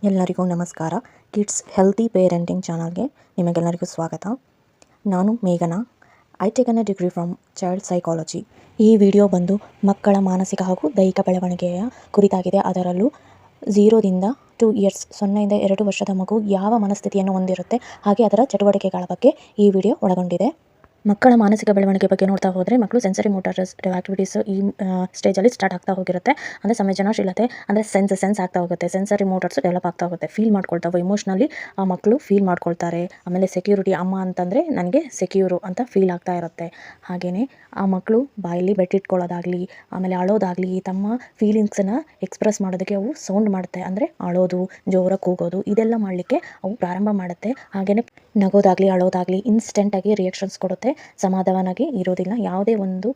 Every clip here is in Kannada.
ಎಲ್ಲರಿಗೂ ನಮಸ್ಕಾರ. ಕಿಡ್ಸ್ ಹೆಲ್ತಿ ಪೇರೆಂಟಿಂಗ್ ಚಾನಲ್ಗೆ ನಿಮಗೆಲ್ಲರಿಗೂ ಸ್ವಾಗತ. ನಾನು ಮೇಘನಾ. I taken A degree from child psychology. ಈ ವಿಡಿಯೋ ಬಂದು ಮಕ್ಕಳ ಮಾನಸಿಕ ಹಾಗೂ ದೈಹಿಕ ಬೆಳವಣಿಗೆಯ ಕುರಿತಾಗಿದೆ. ಅದರಲ್ಲೂ 0ರಿಂದ 2 ಇಯರ್ಸ್ 0ಯಿಂದ 2 ವರ್ಷದ ಮಗು ಯಾವ ಮನಸ್ಥಿತಿಯನ್ನು ಹೊಂದಿರುತ್ತೆ ಹಾಗೆ ಅದರ ಚಟುವಟಿಕೆಗಳ ಬಗ್ಗೆ ಈ ವಿಡಿಯೋ ಒಳಗೊಂಡಿದೆ. ಮಕ್ಕಳ ಮಾನಸಿಕ ಬೆಳವಣಿಗೆ ಬಗ್ಗೆ ನೋಡ್ತಾ ಹೋದರೆ ಮಕ್ಕಳು ಸೆನ್ಸರಿ ಮೋಟಾರ್ ಆಕ್ಟಿವಿಟೀಸ್ ಈ ಸ್ಟೇಜಲ್ಲಿ ಸ್ಟಾರ್ಟ್ ಆಗ್ತಾ ಹೋಗಿರುತ್ತೆ. ಅಂದರೆ ಸಂವೇದನಾಶೀಲತೆ ಅಂದರೆ ಸೆನ್ಸ್ ಆಗ್ತಾ ಹೋಗುತ್ತೆ. ಸೆನ್ಸರಿ ಮೋಟಾರ್ಸ್ ಡೆವಲಪ್ ಆಗ್ತಾ ಹೋಗುತ್ತೆ. ಫೀಲ್ ಮಾಡ್ಕೊಳ್ತಾವೆ. ಇಮೋಷ್ನಲಿ ಆ ಮಕ್ಕಳು ಫೀಲ್ ಮಾಡ್ಕೊಳ್ತಾರೆ. ಆಮೇಲೆ ಸೆಕ್ಯೂರಿಟಿ, ಅಮ್ಮ ಅಂತಂದರೆ ನನಗೆ ಸೆಕ್ಯೂರು ಅಂತ ಫೀಲ್ ಆಗ್ತಾ ಇರುತ್ತೆ. ಹಾಗೆಯೇ ಆ ಮಕ್ಕಳು ಬಾಯಲ್ಲಿ ಬೆಟ್ಟಿಟ್ಕೊಳ್ಳೋದಾಗಲಿ, ಆಮೇಲೆ ಅಳೋದಾಗಲಿ, ತಮ್ಮ ಫೀಲಿಂಗ್ಸನ್ನು ಎಕ್ಸ್ಪ್ರೆಸ್ ಮಾಡೋದಕ್ಕೆ ಅವು ಸೌಂಡ್ ಮಾಡುತ್ತೆ. ಅಂದರೆ ಅಳೋದು, ಜೋರಾಗಿ ಕೂಗೋದು, ಇದೆಲ್ಲ ಮಾಡಲಿಕ್ಕೆ ಅವು ಪ್ರಾರಂಭ ಮಾಡುತ್ತೆ. ಹಾಗೆಯೇ ನಗೋದಾಗಲಿ, ಅಳೋದಾಗಲಿ ಇನ್ಸ್ಟೆಂಟಾಗಿ ರಿಯಾಕ್ಷನ್ಸ್ ಕೊಡುತ್ತೆ. ಸಮಾಧಾನವಾಗಿ ಇರೋದಿಲ್ಲ. ಯಾವುದೇ ಒಂದು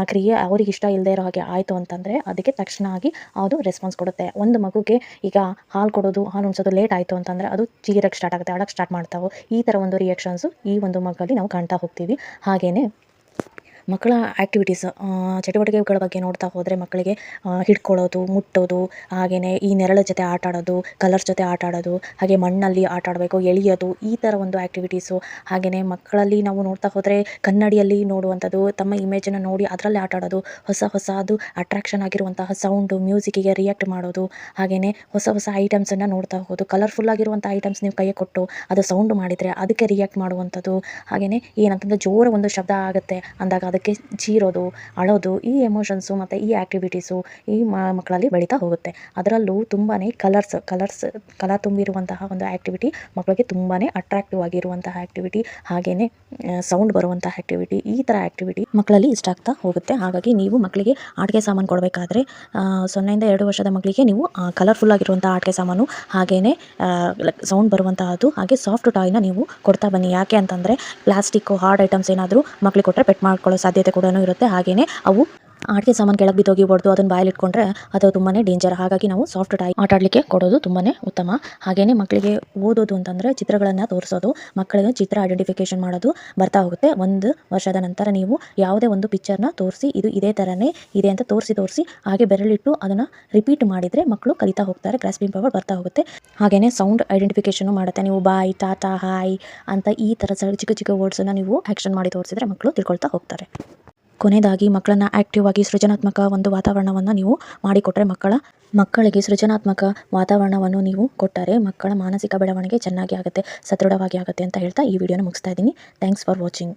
ಕ್ರಿಯೆ ಅವ್ರಿಗೆ ಇಷ್ಟ ಇಲ್ಲದೆ ಇರೋ ಹಾಗೆ ಆಯಿತು ಅಂತಂದರೆ ಅದಕ್ಕೆ ತಕ್ಷಣ ಆಗಿ ಅದು ರೆಸ್ಪಾನ್ಸ್ ಕೊಡುತ್ತೆ. ಒಂದು ಮಗುಗೆ ಈಗ ಹಾಲು ಕೊಡೋದು, ಹಾಲು ಉಣಿಸೋದು ಲೇಟ್ ಆಯಿತು ಅಂತಂದರೆ ಅದು ಚೀರಕ್ಕೆ ಸ್ಟಾರ್ಟ್ ಆಗುತ್ತೆ, ಅಳಕ್ಕೆ ಸ್ಟಾರ್ಟ್ ಮಾಡ್ತಾವೆ. ಈ ಥರ ಒಂದು ರಿಯಾಕ್ಷನ್ಸು ಈ ಒಂದು ಮಗುವಲ್ಲಿ ನಾವು ಕಾಣ್ತಾ ಹೋಗ್ತೀವಿ. ಹಾಗೆಯೇ ಮಕ್ಕಳ ಆ್ಯಕ್ಟಿವಿಟೀಸ್ ಚಟುವಟಿಕೆಗಳ ಬಗ್ಗೆ ನೋಡ್ತಾ ಹೋದರೆ ಮಕ್ಕಳಿಗೆ ಹಿಡ್ಕೊಳ್ಳೋದು, ಮುಟ್ಟೋದು, ಹಾಗೆಯೇ ಈ ನೆರಳ ಜೊತೆ ಆಟ ಆಡೋದು, ಕಲರ್ಸ್ ಜೊತೆ ಆಟ ಆಡೋದು, ಹಾಗೆ ಮಣ್ಣಲ್ಲಿ ಆಟ ಆಡಬೇಕು, ಎಳೆಯೋದು, ಈ ಥರ ಒಂದು ಆ್ಯಕ್ಟಿವಿಟೀಸು. ಹಾಗೆಯೇ ಮಕ್ಕಳಲ್ಲಿ ನಾವು ನೋಡ್ತಾ ಹೋದರೆ ಕನ್ನಡಿಯಲ್ಲಿ ನೋಡುವಂಥದ್ದು, ತಮ್ಮ ಇಮೇಜನ್ನು ನೋಡಿ ಅದರಲ್ಲಿ ಆಟ ಆಡೋದು, ಹೊಸದು ಅಟ್ರಾಕ್ಷನ್ ಆಗಿರುವಂತಹ ಸೌಂಡು, ಮ್ಯೂಸಿಕ್ಕಿಗೆ ರಿಯಾಕ್ಟ್ ಮಾಡೋದು, ಹಾಗೆಯೇ ಹೊಸ ಐಟಮ್ಸನ್ನು ನೋಡ್ತಾ ಹೋಗೋದು. ಕಲರ್ಫುಲ್ ಆಗಿರುವಂಥ ಐಟಮ್ಸ್ ನೀವು ಕೈಗೆ ಕೊಟ್ಟು ಅದು ಸೌಂಡ್ ಮಾಡಿದರೆ ಅದಕ್ಕೆ ರಿಯಾಕ್ಟ್ ಮಾಡುವಂಥದ್ದು. ಹಾಗೆಯೇ ಏನಂತಂದರೆ ಜೋರ ಒಂದು ಶಬ್ದ ಆಗುತ್ತೆ ಅಂದಾಗ ಅದಕ್ಕೆ ಚೀರೋದು, ಅಳೋದು, ಈ ಎಮೋಷನ್ಸು ಮತ್ತು ಈ ಆ್ಯಕ್ಟಿವಿಟೀಸು ಈ ಮಕ್ಕಳಲ್ಲಿ ಬೆಳೀತಾ ಹೋಗುತ್ತೆ. ಅದರಲ್ಲೂ ತುಂಬಾ ಕಲರ್ ತುಂಬಿರುವಂತಹ ಒಂದು ಆ್ಯಕ್ಟಿವಿಟಿ ಮಕ್ಕಳಿಗೆ ತುಂಬಾ ಅಟ್ರಾಕ್ಟಿವ್ ಆಗಿರುವಂತಹ ಆ್ಯಕ್ಟಿವಿಟಿ, ಹಾಗೆಯೇ ಸೌಂಡ್ ಬರುವಂತಹ ಆ್ಯಕ್ಟಿವಿಟಿ, ಈ ಥರ ಆ್ಯಕ್ಟಿವಿಟಿ ಮಕ್ಕಳಲ್ಲಿ ಇಷ್ಟ ಆಗ್ತಾ ಹೋಗುತ್ತೆ. ಹಾಗಾಗಿ ನೀವು ಮಕ್ಕಳಿಗೆ ಆಟಿಕೆ ಸಾಮಾನು ಕೊಡಬೇಕಾದ್ರೆ 0ರಿಂದ 2 ವರ್ಷದ ಮಕ್ಕಳಿಗೆ ನೀವು ಕಲರ್ಫುಲ್ ಆಗಿರುವಂಥ ಆಟಿಕೆ ಸಾಮಾನು, ಹಾಗೆಯೇ ಸೌಂಡ್ ಬರುವಂತಹದ್ದು, ಹಾಗೆ ಸಾಫ್ಟ್ ಟಾಯ್ನ ನೀವು ಕೊಡ್ತಾ ಬನ್ನಿ. ಯಾಕೆ ಅಂತಂದರೆ ಪ್ಲಾಸ್ಟಿಕ್ಕು, ಹಾರ್ಡ್ ಐಟಮ್ಸ್ ಏನಾದರೂ ಮಕ್ಕಳಿಗೆ ಕೊಟ್ಟರೆ ಪೆಟ್ ಮಾಡ್ಕೊಳ್ಳೋ ಸಾಧ್ಯತೆ ಕೂಡ ಇರುತ್ತೆ. ಹಾಗೆಯೇ ಅವು ಆಟಿಕೆ ಸಾಮಾನು ಕೆಳಗೆ ಬಿದ್ದೋಗಿ ಹೊಡೆದು ಅದನ್ನು ಬಾಯಲ್ಲಿ ಇಟ್ಕೊಂಡ್ರೆ ಅದು ತುಂಬಾ ಡೇಂಜರ್. ಹಾಗಾಗಿ ನಾವು ಸಾಫ್ಟ್ ಟಾಯ್ ಆಟ ಆಡಲಿಕ್ಕೆ ಕೊಡೋದು ತುಂಬಾ ಉತ್ತಮ. ಹಾಗೆಯೇ ಮಕ್ಕಳಿಗೆ ಓದೋದು ಅಂತಂದರೆ ಚಿತ್ರಗಳನ್ನು ತೋರಿಸೋದು, ಮಕ್ಕಳಿಗೆ ಚಿತ್ರ ಐಡೆಂಟಿಫಿಕೇಷನ್ ಮಾಡೋದು ಬರ್ತಾ ಹೋಗುತ್ತೆ. 1 ವರ್ಷದ ನಂತರ ನೀವು ಯಾವುದೇ ಒಂದು ಪಿಕ್ಚರ್ನ ತೋರಿಸಿ ಇದು ಇದೇ ಥರನೇ ಇದೆ ಅಂತ ತೋರಿಸಿ ಹಾಗೆ ಬೆರಳಿಟ್ಟು ಅದನ್ನು ರಿಪೀಟ್ ಮಾಡಿದರೆ ಮಕ್ಕಳು ಕಲಿತಾ ಹೋಗ್ತಾರೆ. ಗ್ರಾಸ್ಪಿಂಗ್ ಪವರ್ ಬರ್ತಾ ಹೋಗುತ್ತೆ. ಹಾಗೆಯೇ ಸೌಂಡ್ ಐಡೆಂಟಿಫಿಕೇಷನು ಮಾಡುತ್ತೆ. ನೀವು ಬಾಯ್, ಟಾಟಾ, ಹಾಯ್ ಅಂತ ಈ ಥರ ಚಿಕ್ಕ ವರ್ಡ್ಸನ್ನು ನೀವು ಆ್ಯಕ್ಷನ್ ಮಾಡಿ ತೋರಿಸಿದ್ರೆ ಮಕ್ಕಳು ತಿಳ್ಕೊಳ್ತಾ ಹೋಗ್ತಾರೆ. ಕೊನೆಯದಾಗಿ ಮಕ್ಕಳನ್ನು ಆ್ಯಕ್ಟಿವ್ ಆಗಿ ಸೃಜನಾತ್ಮಕ ಒಂದು ವಾತಾವರಣವನ್ನು ನೀವು ಮಾಡಿಕೊಟ್ರೆ ಮಕ್ಕಳಿಗೆ ಸೃಜನಾತ್ಮಕ ವಾತಾವರಣವನ್ನು ನೀವು ಕೊಟ್ಟರೆ ಮಕ್ಕಳ ಮಾನಸಿಕ ಬೆಳವಣಿಗೆ ಚೆನ್ನಾಗಿ ಆಗುತ್ತೆ, ಸದೃಢವಾಗಿ ಆಗುತ್ತೆ ಅಂತ ಹೇಳ್ತಾ ಈ ವಿಡಿಯೋನ ಮುಗಿಸ್ತಾ ಇದ್ದೀನಿ. Thanks for watching.